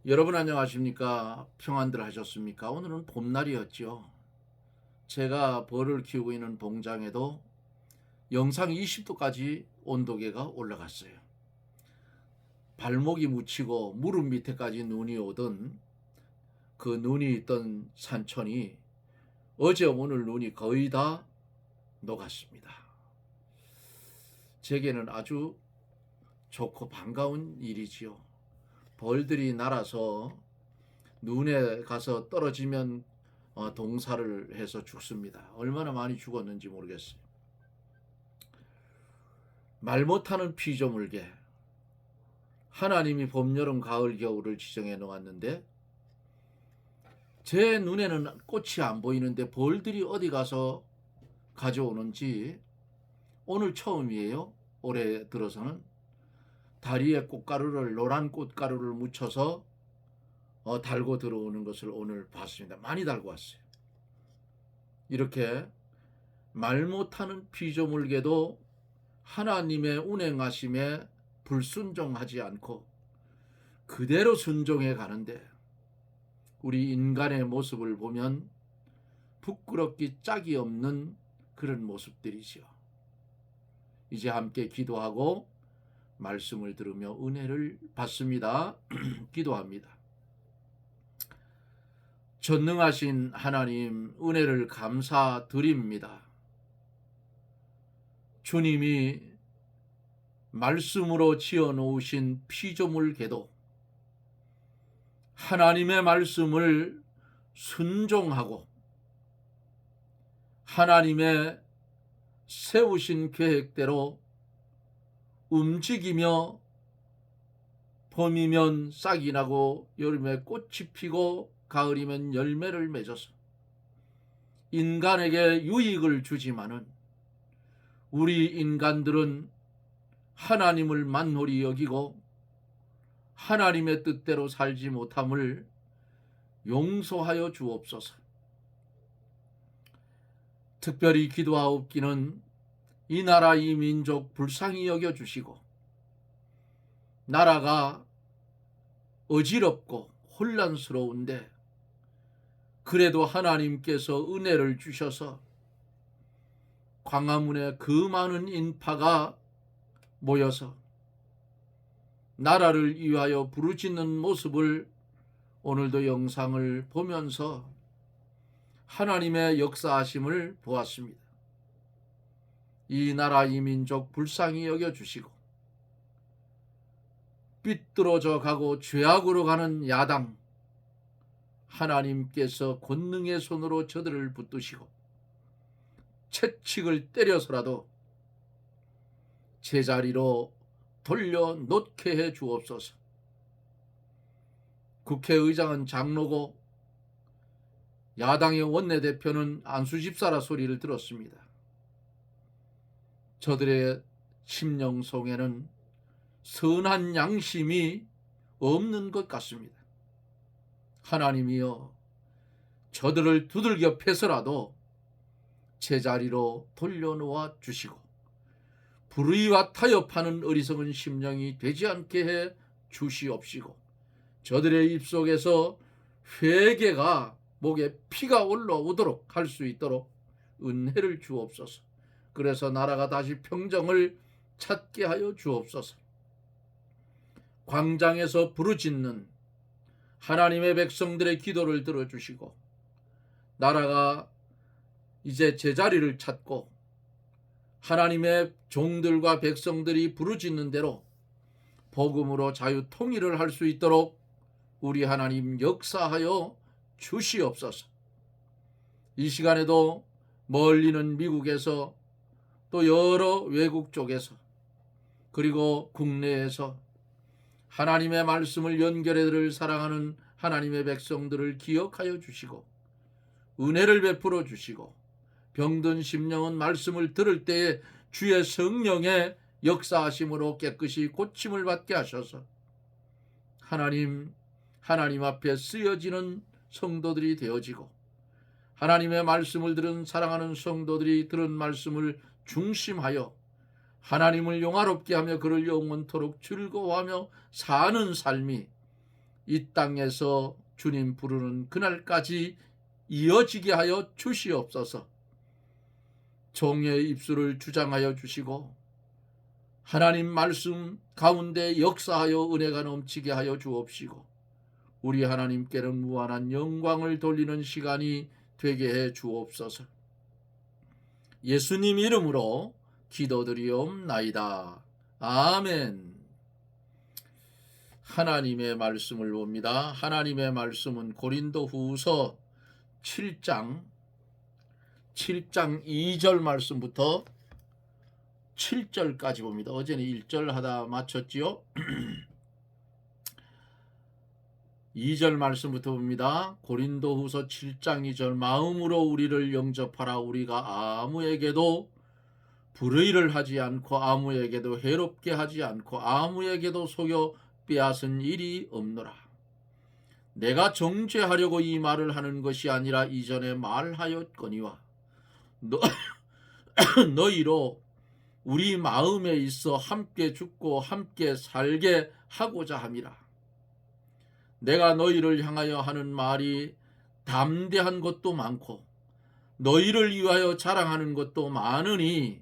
여러분 안녕하십니까? 평안들 하셨습니까? 오늘은 봄날이었죠. 제가 벌을 키우고 있는 봉장에도 영상 20도까지 온도계가 올라갔어요. 발목이 묻히고 무릎 밑에까지 눈이 오던 그 눈이 있던 산천이 어제 오늘 눈이 거의 다 녹았습니다. 제게는 아주 좋고 반가운 일이지요. 벌들이 날아서 눈에 가서 떨어지면 동사를 해서 죽습니다. 얼마나 많이 죽었는지 모르겠어요. 말 못하는 피조물개. 하나님이 봄, 여름, 가을, 겨울을 지정해 놓았는데 제 눈에는 꽃이 안 보이는데 벌들이 어디 가서 가져오는지 오늘 처음이에요. 올해 들어서는 다리에 꽃가루를 노란 꽃가루를 묻혀서 달고 들어오는 것을 오늘 봤습니다. 많이 달고 왔어요. 이렇게 말 못하는 피조물개도 하나님의 운행하심에 불순종하지 않고 그대로 순종해 가는데 우리 인간의 모습을 보면 부끄럽기 짝이 없는 그런 모습들이죠. 이제 함께 기도하고 말씀을 들으며 은혜를 받습니다. 기도합니다. 전능하신 하나님, 은혜를 감사드립니다. 주님이 말씀으로 지어놓으신 피조물개도 하나님의 말씀을 순종하고 하나님의 세우신 계획대로 움직이며 봄이면 싹이 나고 여름에 꽃이 피고 가을이면 열매를 맺어서 인간에게 유익을 주지만은 우리 인간들은 하나님을 만홀히 여기고 하나님의 뜻대로 살지 못함을 용서하여 주옵소서. 특별히 기도하옵기는 이 나라 이 민족 불쌍히 여겨주시고 나라가 어지럽고 혼란스러운데 그래도 하나님께서 은혜를 주셔서 광화문에 그 많은 인파가 모여서 나라를 위하여 부르짖는 모습을 오늘도 영상을 보면서 하나님의 역사하심을 보았습니다. 이 나라 이 민족 불쌍히 여겨주시고 삐뚤어져 가고 죄악으로 가는 야당 하나님께서 권능의 손으로 저들을 붙드시고 채찍을 때려서라도 제자리로 돌려놓게 해 주옵소서. 국회의장은 장로고 야당의 원내대표는 안수집사라 소리를 들었습니다. 저들의 심령 속에는 선한 양심이 없는 것 같습니다. 하나님이여, 저들을 두들겨 패서라도 제자리로 돌려놓아 주시고 불의와 타협하는 어리석은 심령이 되지 않게 해 주시옵시고 저들의 입속에서 회개가 목에 피가 올라오도록 할 수 있도록 은혜를 주옵소서. 그래서 나라가 다시 평정을 찾게 하여 주옵소서. 광장에서 부르짖는 하나님의 백성들의 기도를 들어주시고 나라가 이제 제자리를 찾고 하나님의 종들과 백성들이 부르짖는 대로 복음으로 자유 통일을 할 수 있도록 우리 하나님 역사하여 주시옵소서. 이 시간에도 멀리는 미국에서 또 여러 외국 쪽에서 그리고 국내에서 하나님의 말씀을 연결해 들을 사랑하는 하나님의 백성들을 기억하여 주시고 은혜를 베풀어 주시고 병든 심령은 말씀을 들을 때에 주의 성령의 역사하심으로 깨끗이 고침을 받게 하셔서 하나님 앞에 쓰여지는 성도들이 되어지고 하나님의 말씀을 들은 사랑하는 성도들이 들은 말씀을 중심하여 하나님을 영화롭게 하며 그를 영원토록 즐거워하며 사는 삶이 이 땅에서 주님 부르는 그날까지 이어지게 하여 주시옵소서. 종의 입술을 주장하여 주시고 하나님 말씀 가운데 역사하여 은혜가 넘치게 하여 주옵시고 우리 하나님께는 무한한 영광을 돌리는 시간이 되게 해 주옵소서. 예수님 이름으로 기도드리옵나이다. 아멘. 하나님의 말씀을 봅니다. 하나님의 말씀은 고린도후서 7장 2절 말씀부터 7절까지 봅니다. 어제는 1절 하다 마쳤지요. 2절 말씀부터 봅니다. 고린도후서 7장 2절 마음으로 우리를 영접하라. 우리가 아무에게도 불의를 하지 않고 아무에게도 해롭게 하지 않고 아무에게도 속여 빼앗은 일이 없노라. 내가 정죄하려고 이 말을 하는 것이 아니라 이전에 말하였거니와 너희로 우리 마음에 있어 함께 죽고 함께 살게 하고자 함이라. 내가 너희를 향하여 하는 말이 담대한 것도 많고 너희를 위하여 자랑하는 것도 많으니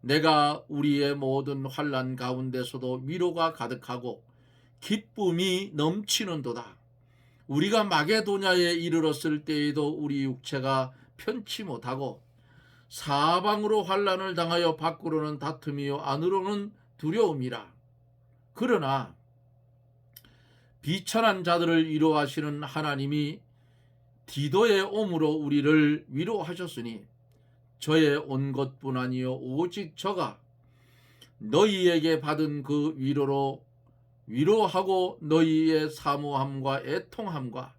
내가 우리의 모든 환난 가운데서도 위로가 가득하고 기쁨이 넘치는도다. 우리가 마게도냐에 이르렀을 때에도 우리 육체가 편치 못하고 사방으로 환난을 당하여 밖으로는 다툼이요 안으로는 두려움이라. 그러나 비천한 자들을 위로하시는 하나님이 디도의 옴으로 우리를 위로하셨으니 저의 온 것뿐 아니요 오직 저가 너희에게 받은 그 위로로 위로하고 너희의 사모함과 애통함과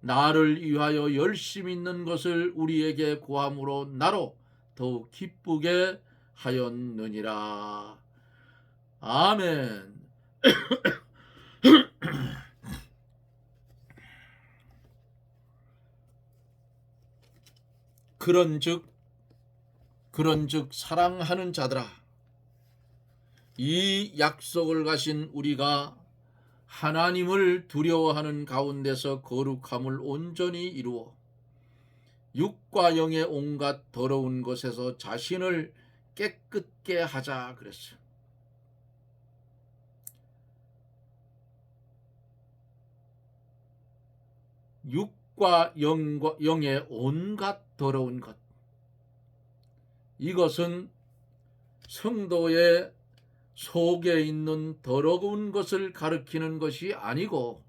나를 위하여 열심 있는 것을 우리에게 구함으로 나로 더욱 기쁘게 하였느니라. 아멘. 그런즉 사랑하는 자들아, 이 약속을 가신 우리가 하나님을 두려워하는 가운데서 거룩함을 온전히 이루어 육과 영의 온갖 더러운 것에서 자신을 깨끗게 하자 그랬어요. 육과 영의 온갖 더러운 것, 이것은 성도의 속에 있는 더러운 것을 가리키는 것이 아니고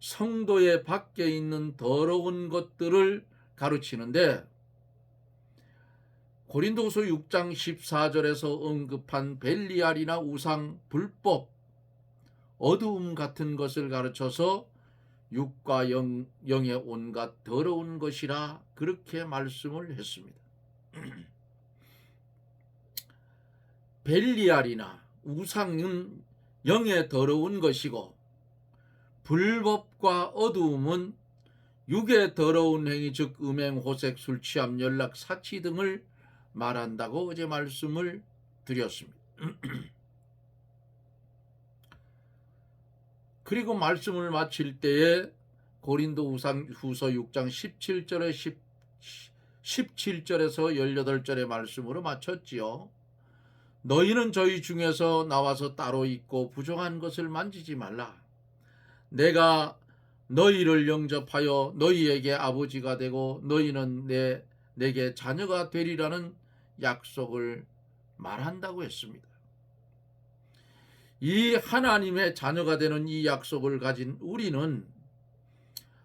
성도의 밖에 있는 더러운 것들을 가르치는데, 고린도후서 6장 14절에서 언급한 벨리알이나 우상, 불법, 어두움 같은 것을 가르쳐서 육과 영의 온갖 더러운 것이라 그렇게 말씀을 했습니다. 벨리알이나 우상은 영의 더러운 것이고 불법과 어두움은 육의 더러운 행위, 즉 음행, 호색, 술 취함, 연락, 사치 등을 말한다고 어제 말씀을 드렸습니다. 그리고 말씀을 마칠 때에 고린도후서 6장 17절에서 18절의 말씀으로 마쳤지요. 너희는 저희 중에서 나와서 따로 있고 부정한 것을 만지지 말라. 내가 너희를 영접하여 너희에게 아버지가 되고 너희는 내게 자녀가 되리라는 약속을 말한다고 했습니다. 이 하나님의 자녀가 되는 이 약속을 가진 우리는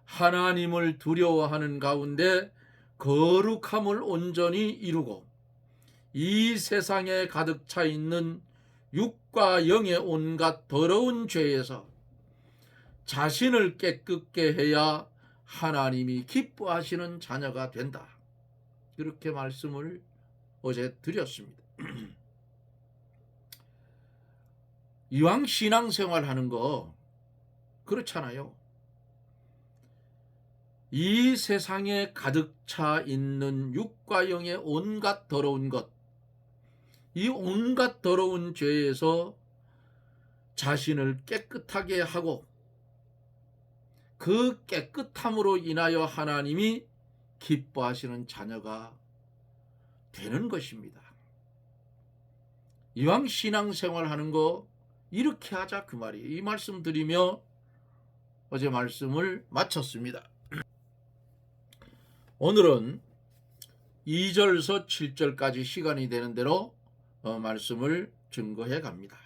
하나님을 두려워하는 가운데 거룩함을 온전히 이루고 이 세상에 가득 차 있는 육과 영의 온갖 더러운 죄에서 자신을 깨끗게 해야 하나님이 기뻐하시는 자녀가 된다. 이렇게 말씀을 어제 드렸습니다. 이왕 신앙생활 하는 거 그렇잖아요. 이 세상에 가득 차 있는 육과 영의 온갖 더러운 것, 이 온갖 더러운 죄에서 자신을 깨끗하게 하고 그 깨끗함으로 인하여 하나님이 기뻐하시는 자녀가 되는 것입니다. 이왕 신앙생활 하는 거 이렇게 하자 그 말이에요. 이 말씀 드리며 어제 말씀을 마쳤습니다. 오늘은 2절서 7절까지 시간이 되는 대로 말씀을 증거해 갑니다.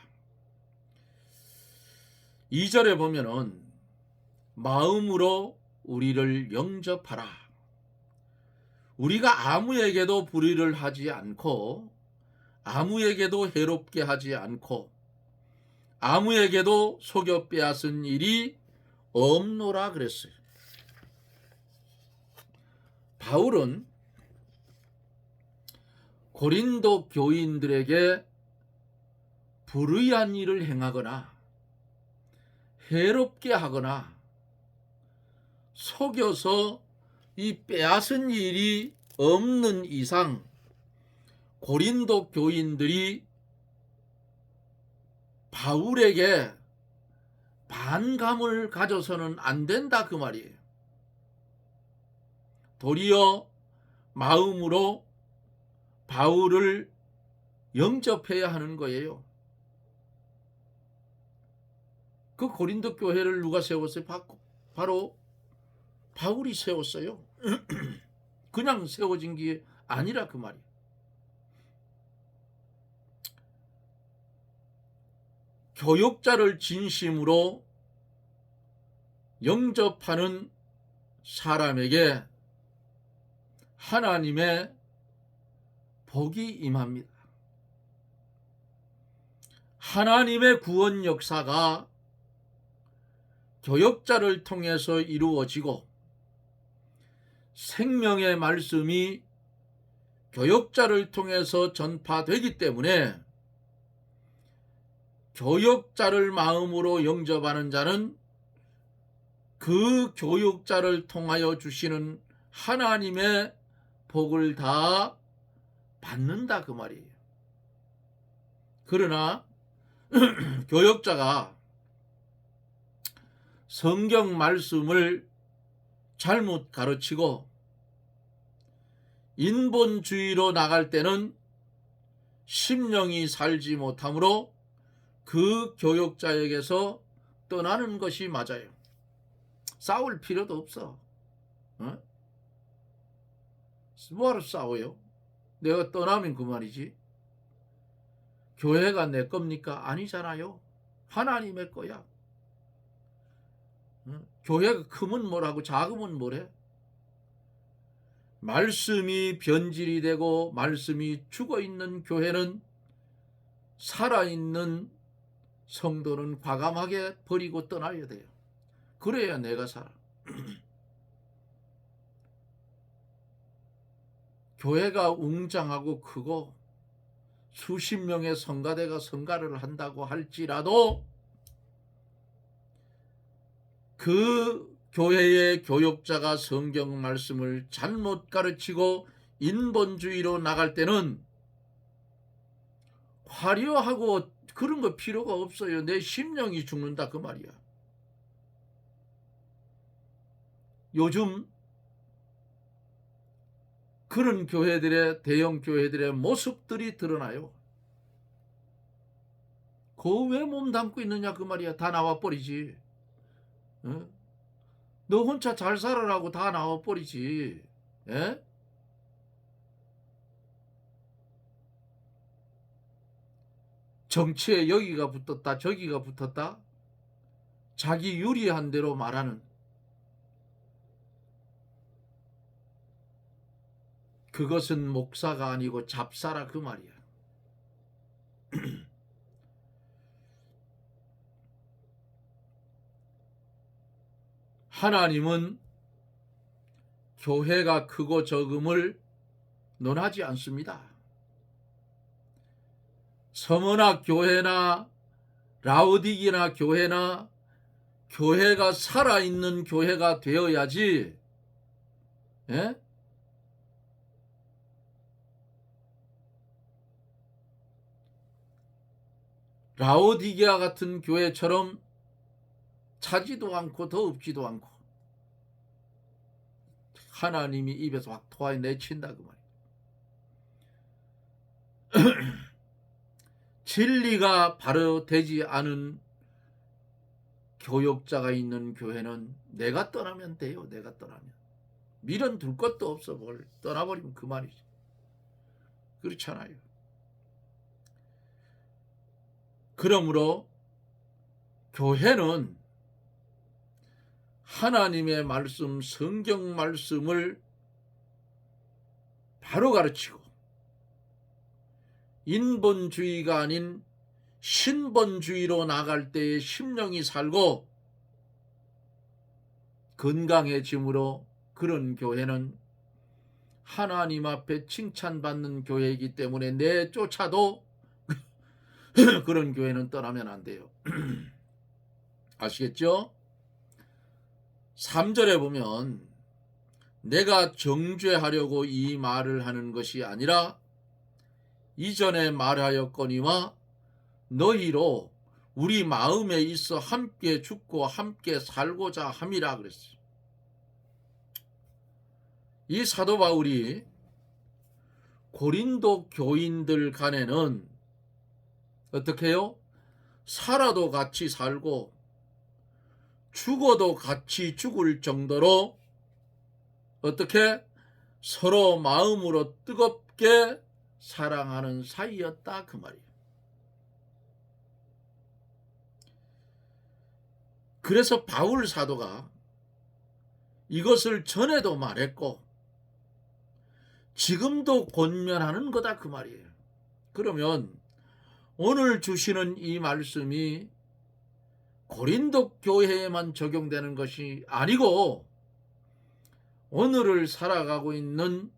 2절에 보면은 마음으로 우리를 영접하라. 우리가 아무에게도 불의를 하지 않고 아무에게도 해롭게 하지 않고 아무에게도 속여 빼앗은 일이 없노라 그랬어요. 바울은 고린도 교인들에게 불의한 일을 행하거나 해롭게 하거나 속여서 이 빼앗은 일이 없는 이상 고린도 교인들이 바울에게 반감을 가져서는 안 된다 그 말이에요. 도리어 마음으로 바울을 영접해야 하는 거예요. 그 고린도 교회를 누가 세웠어요? 바로 바울이 세웠어요. 그냥 세워진 게 아니라 그 말이에요. 교역자를 진심으로 영접하는 사람에게 하나님의 복이 임합니다. 하나님의 구원 역사가 교역자를 통해서 이루어지고 생명의 말씀이 교역자를 통해서 전파되기 때문에 교역자를 마음으로 영접하는 자는 그 교역자를 통하여 주시는 하나님의 복을 다 받는다 그 말이에요. 그러나 교역자가 성경 말씀을 잘못 가르치고 인본주의로 나갈 때는 심령이 살지 못하므로 그 교역자에게서 떠나는 것이 맞아요. 싸울 필요도 없어. 뭐하러 싸워요? 내가 떠나면 그만이지. 교회가 내 겁니까? 아니잖아요. 하나님의 거야. 교회가 크면 뭐라고 작으면 뭐래? 말씀이 변질이 되고 말씀이 죽어있는 교회는 살아있는 성도는 과감하게 버리고 떠나야 돼요. 그래야 내가 살아. 교회가 웅장하고 크고 수십 명의 성가대가 성가를 한다고 할지라도 그 교회의 교역자가 성경 말씀을 잘못 가르치고 인본주의로 나갈 때는 화려하고 그런 거 필요가 없어요. 내 심령이 죽는다 그 말이야. 요즘 그런 교회들의 대형 교회들의 모습들이 드러나요. 그 왜 몸담고 있느냐 그 말이야. 다 나와버리지. 너 혼자 잘 살아라고 다 나와버리지. 에? 정치에 여기가 붙었다 저기가 붙었다 자기 유리한 대로 말하는 그것은 목사가 아니고 잡사라 그 말이야. 하나님은 교회가 크고 적음을 논하지 않습니다. 서머나 교회나 라오디게나 교회나 교회가 살아있는 교회가 되어야지. 예? 라오디게아 같은 교회처럼 차지도 않고 더 없지도 않고 하나님이 입에서 확 토해내친다 그 말이에요. 진리가 바로 되지 않은 교역자가 있는 교회는 내가 떠나면 돼요. 내가 떠나면 미련 둘 것도 없어. 뭘 떠나버리면 그만이지. 그렇잖아요. 그러므로 교회는 하나님의 말씀, 성경 말씀을 바로 가르치고 인본주의가 아닌 신본주의로 나갈 때에 심령이 살고 건강해짐으로 그런 교회는 하나님 앞에 칭찬받는 교회이기 때문에 내쫓아도 그런 교회는 떠나면 안 돼요. 아시겠죠? 3절에 보면 내가 정죄하려고 이 말을 하는 것이 아니라 이전에 말하였거니와 너희로 우리 마음에 있어 함께 죽고 함께 살고자 함이라 그랬어요. 이 사도 바울이 고린도 교인들 간에는 어떻게 해요? 살아도 같이 살고 죽어도 같이 죽을 정도로 어떻게 서로 마음으로 뜨겁게 사랑하는 사이였다 그 말이에요. 그래서 바울 사도가 이것을 전에도 말했고 지금도 권면하는 거다 그 말이에요. 그러면 오늘 주시는 이 말씀이 고린도 교회에만 적용되는 것이 아니고 오늘을 살아가고 있는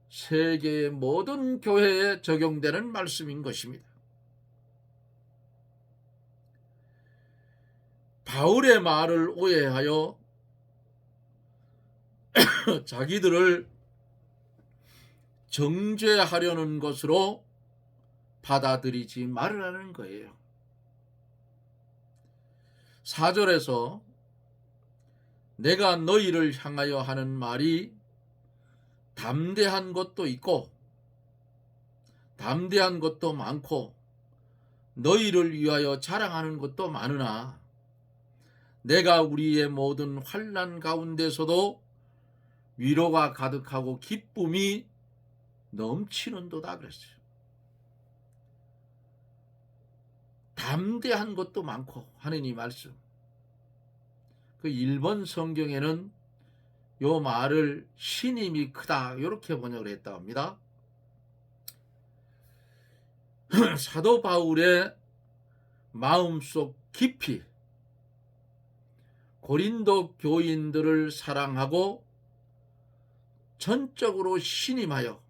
세계의 모든 교회에 적용되는 말씀인 것입니다. 바울의 말을 오해하여 자기들을 정죄하려는 것으로 받아들이지 말으라는 거예요. 4절에서 내가 너희를 향하여 하는 말이 담대한 것도 있고 담대한 것도 많고 너희를 위하여 자랑하는 것도 많으나 내가 우리의 모든 환난 가운데서도 위로가 가득하고 기쁨이 넘치는도다 그랬어요. 담대한 것도 많고 하는 이 말씀. 그 일본 성경에는 요 말을 신임이 크다 이렇게 번역을 했다고 합니다. 사도 바울의 마음속 깊이 고린도 교인들을 사랑하고 전적으로 신임하여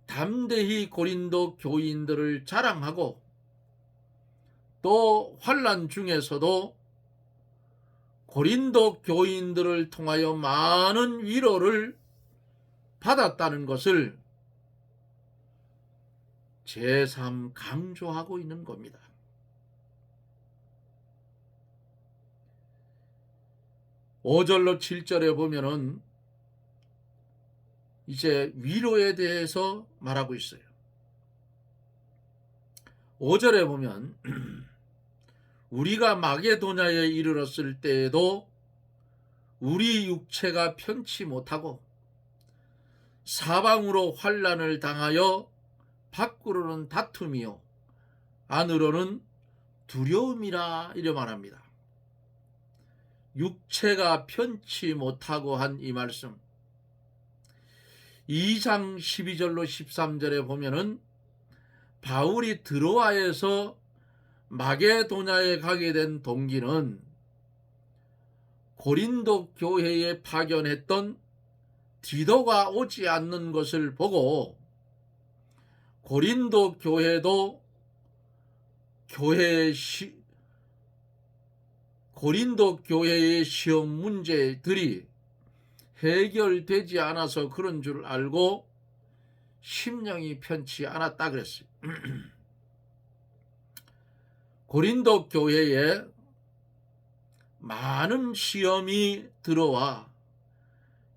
담대히 고린도 교인들을 자랑하고 또 환난 중에서도 고린도 교인들을 통하여 많은 위로를 받았다는 것을 제3 강조하고 있는 겁니다. (5절로) (7절에) 보면은 이제 위로에 대해서 말하고 있어요. 5절에 보면 우리가 마게도냐에 이르렀을 때에도 우리 육체가 편치 못하고 사방으로 환난을 당하여 밖으로는 다툼이요 안으로는 두려움이라 이래 말합니다. 육체가 편치 못하고 한 이 말씀 2장 12절로 13절에 보면은 바울이 드로아에서 마게도냐에 가게 된 동기는 고린도 교회에 파견했던 디도가 오지 않는 것을 보고 고린도 교회도 고린도 교회의 시험 문제들이 해결되지 않아서 그런 줄 알고 심령이 편치 않았다 그랬어요. 고린도 교회에 많은 시험이 들어와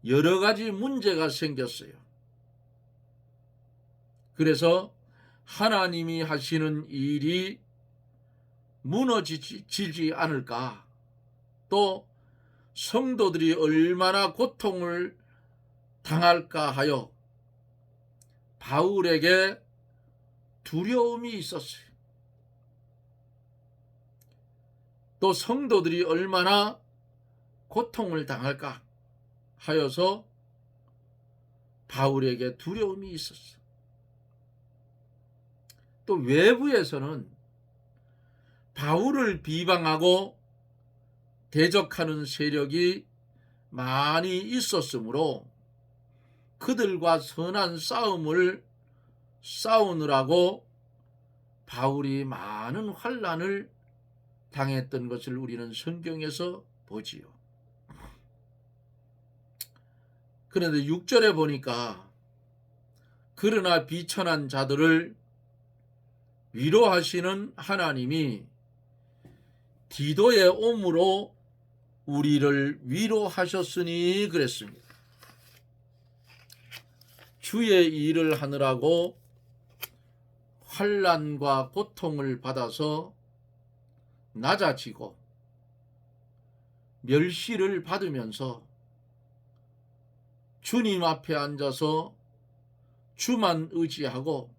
여러 가지 문제가 생겼어요. 그래서 하나님이 하시는 일이 무너지지 않을까, 또 성도들이 얼마나 고통을 당할까 하여 바울에게 두려움이 있었어요. 또 성도들이 얼마나 고통을 당할까 하여서 바울에게 두려움이 있었어요. 또 외부에서는 바울을 비방하고 대적하는 세력이 많이 있었으므로 그들과 선한 싸움을 싸우느라고 바울이 많은 환난을 당했던 것을 우리는 성경에서 보지요. 그런데 6절에 보니까 그러나 비천한 자들을 위로하시는 하나님이 디도의 옴으로 우리를 위로하셨으니 그랬습니다. 주의 일을 하느라고 환난과 고통을 받아서 낮아지고 멸시를 받으면서 주님 앞에 앉아서 주만 의지하고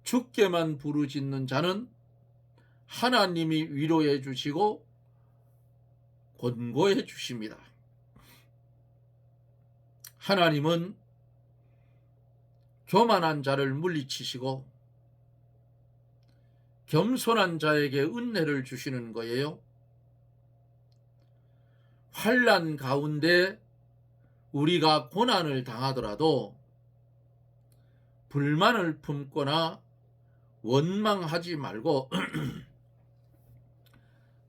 주께만 부르짖는 자는 하나님이 위로해 주시고 권고해 주십니다. 하나님은 교만한 자를 물리치시고 겸손한 자에게 은혜를 주시는 거예요. 환난 가운데 우리가 고난을 당하더라도 불만을 품거나 원망하지 말고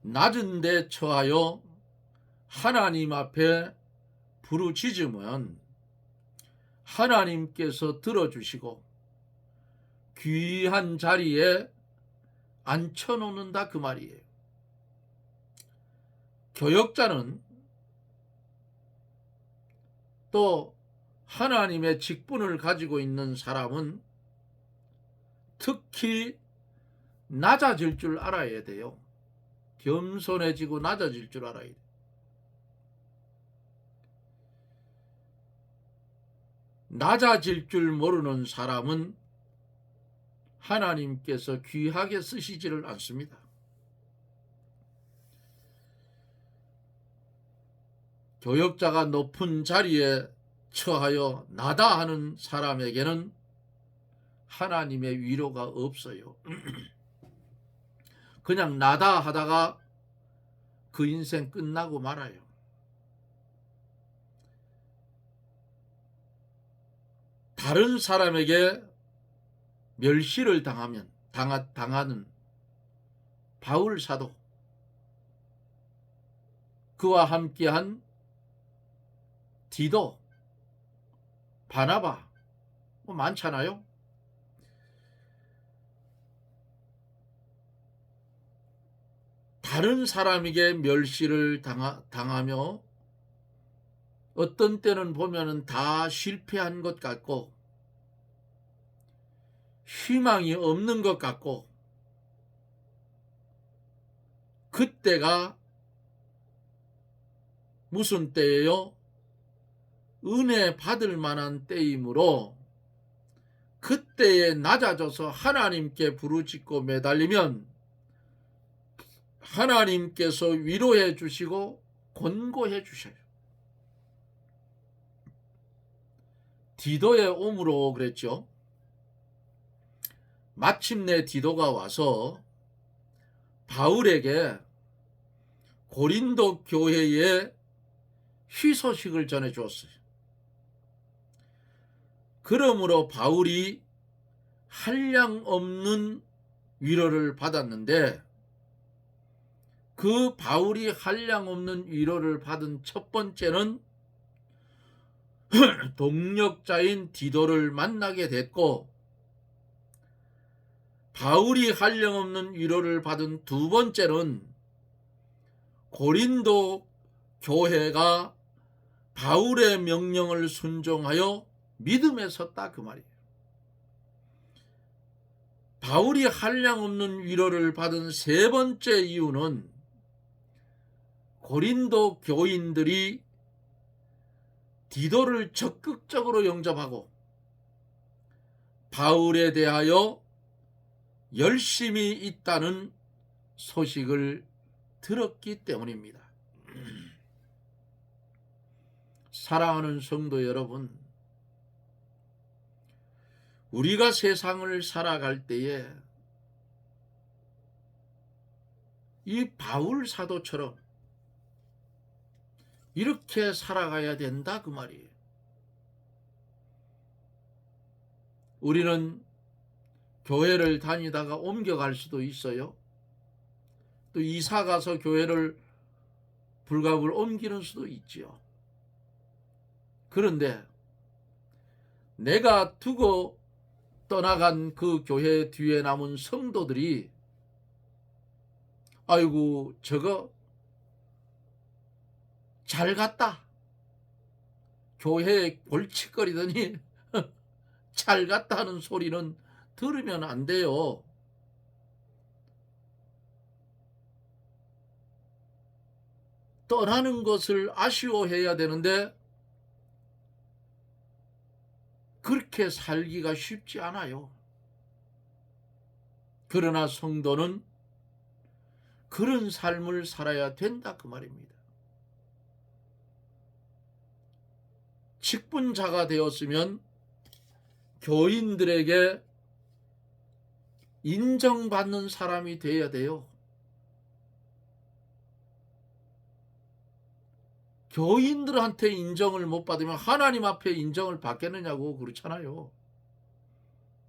낮은 데 처하여 하나님 앞에 부르짖으면 하나님께서 들어주시고 귀한 자리에 앉혀놓는다 그 말이에요. 교역자는 또 하나님의 직분을 가지고 있는 사람은 특히 낮아질 줄 알아야 돼요. 겸손해지고 낮아질 줄 알아야 돼요. 낮아질 줄 모르는 사람은 하나님께서 귀하게 쓰시지를 않습니다. 교역자가 높은 자리에 처하여 나다 하는 사람에게는 하나님의 위로가 없어요. 그냥 나다 하다가 그 인생 끝나고 말아요. 다른 사람에게 멸시를 당하는 바울 사도, 그와 함께한 디도, 바나바 많잖아요. 다른 사람에게 멸시를 당하며 어떤 때는 보면은 다 실패한 것 같고 희망이 없는 것 같고, 그때가 무슨 때예요? 은혜 받을 만한 때이므로 그때에 낮아져서 하나님께 부르짖고 매달리면 하나님께서 위로해 주시고 권고해 주셔요. 디도의 옴으로 그랬죠. 마침내 디도가 와서 바울에게 고린도 교회에 희소식을 전해 주었어요. 그러므로 바울이 한량없는 위로를 받았는데, 그 바울이 한량없는 위로를 받은 첫 번째는 동력자인 디도를 만나게 됐고, 바울이 한량없는 위로를 받은 두 번째는 고린도 교회가 바울의 명령을 순종하여 믿음에 섰다 그 말이에요. 바울이 한량없는 위로를 받은 세 번째 이유는 고린도 교인들이 디도를 적극적으로 영접하고 바울에 대하여 열심히 있다는 소식을 들었기 때문입니다. 사랑하는 성도 여러분, 우리가 세상을 살아갈 때에 이 바울 사도처럼 이렇게 살아가야 된다 그 말이에요. 우리는 교회를 다니다가 옮겨갈 수도 있어요. 또 이사 가서 교회를 불갑을 옮기는 수도 있지요. 그런데 내가 두고 떠나간 그 교회 뒤에 남은 성도들이 아이고 저거 잘 갔다, 교회에 골칫거리더니 잘 갔다 하는 소리는 들으면 안 돼요. 떠나는 것을 아쉬워해야 되는데 그렇게 살기가 쉽지 않아요. 그러나 성도는 그런 삶을 살아야 된다 그 말입니다. 직분자가 되었으면 교인들에게 인정받는 사람이 되어야 돼요. 교인들한테 인정을 못 받으면 하나님 앞에 인정을 받겠느냐고 그렇잖아요.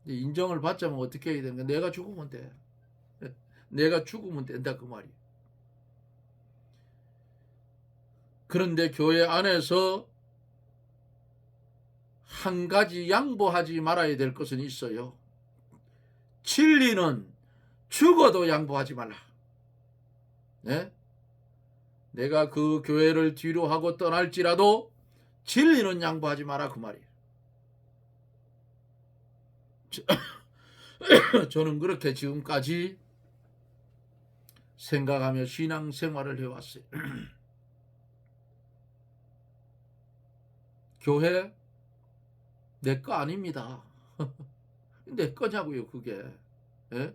인정을 받자면 어떻게 해야 되는가? 내가 죽으면 돼. 내가 죽으면 된다 그 말이에요. 그런데 교회 안에서 한 가지 양보하지 말아야 될 것은 있어요. 진리는 죽어도 양보하지 말라. 네? 내가 그 교회를 뒤로 하고 떠날지라도 진리는 양보하지 마라 그 말이에요. 저는 그렇게 지금까지 생각하며 신앙생활을 해왔어요. 교회 내 거 아닙니다. 내 거냐고요 그게. 예?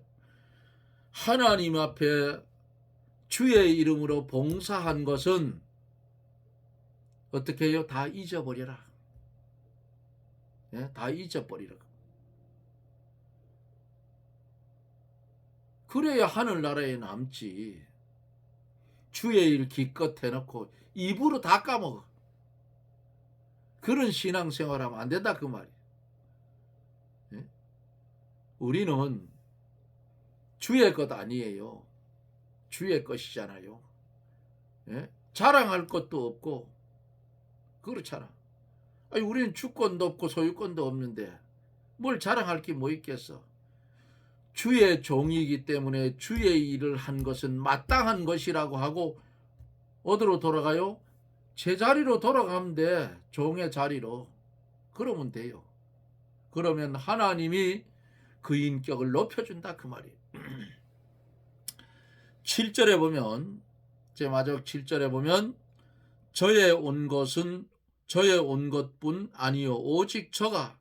하나님 앞에 주의 이름으로 봉사한 것은 어떻게 해요? 다 잊어버려라. 예? 다 잊어버리라. 그래야 하늘나라에 남지. 주의 일 기껏 해놓고 입으로 다 까먹어. 그런 신앙생활하면 안 된다 그 말이에요. 예? 우리는 주의 것 아니에요. 주의 것이잖아요. 예? 자랑할 것도 없고 그렇잖아. 아니, 우리는 주권도 없고 소유권도 없는데 뭘 자랑할 게 뭐 있겠어. 주의 종이기 때문에 주의 일을 한 것은 마땅한 것이라고 하고 어디로 돌아가요? 제자리로 돌아가면 돼. 종의 자리로. 그러면 돼요. 그러면 하나님이 그 인격을 높여준다 그 말이에요. 7절에 보면, 제 마지막 7절에 보면 저의 온 것뿐 아니요 오직 저가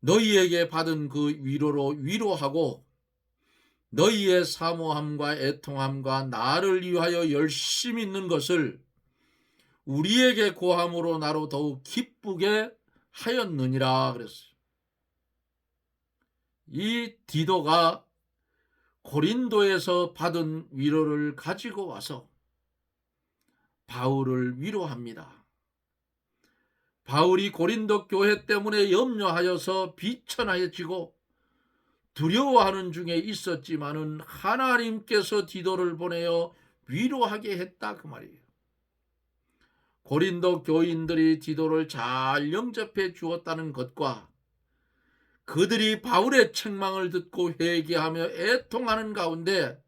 너희에게 받은 그 위로로 위로하고 너희의 사모함과 애통함과 나를 위하여 열심히 있는 것을 우리에게 고함으로 나로 더욱 기쁘게 하였느니라 그랬어요. 이 디도가 고린도에서 받은 위로를 가지고 와서 바울을 위로합니다. 바울이 고린도 교회 때문에 염려하여서 비천하여지고 두려워하는 중에 있었지만은 하나님께서 디도를 보내어 위로하게 했다 그 말이에요. 고린도 교인들이 디도를 잘 영접해 주었다는 것과 그들이 바울의 책망을 듣고 회개하며 애통하는 가운데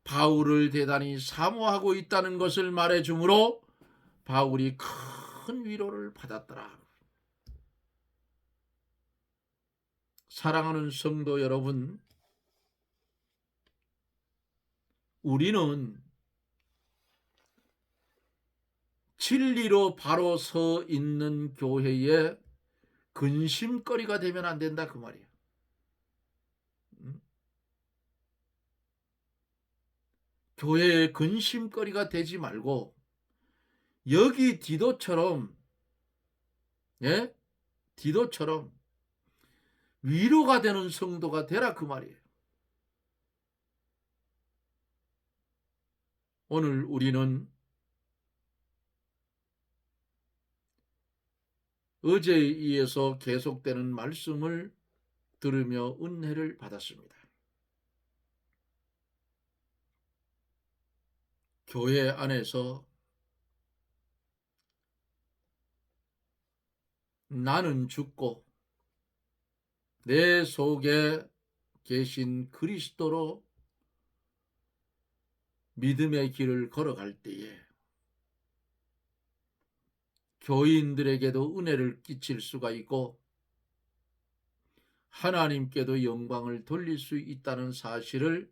바울을 대단히 사모하고 있다는 것을 말해주므로 바울이 큰 위로를 받았더라. 사랑하는 성도 여러분, 우리는 진리로 바로 서 있는 교회에 근심거리가 되면 안 된다 그 말이야. 교회의 근심거리가 되지 말고 여기 디도처럼, 예? 디도처럼 위로가 되는 성도가 되라 그 말이에요. 오늘 우리는 어제에 이어서 계속되는 말씀을 들으며 은혜를 받았습니다. 교회 안에서 나는 죽고 내 속에 계신 그리스도로 믿음의 길을 걸어갈 때에 교인들에게도 은혜를 끼칠 수가 있고 하나님께도 영광을 돌릴 수 있다는 사실을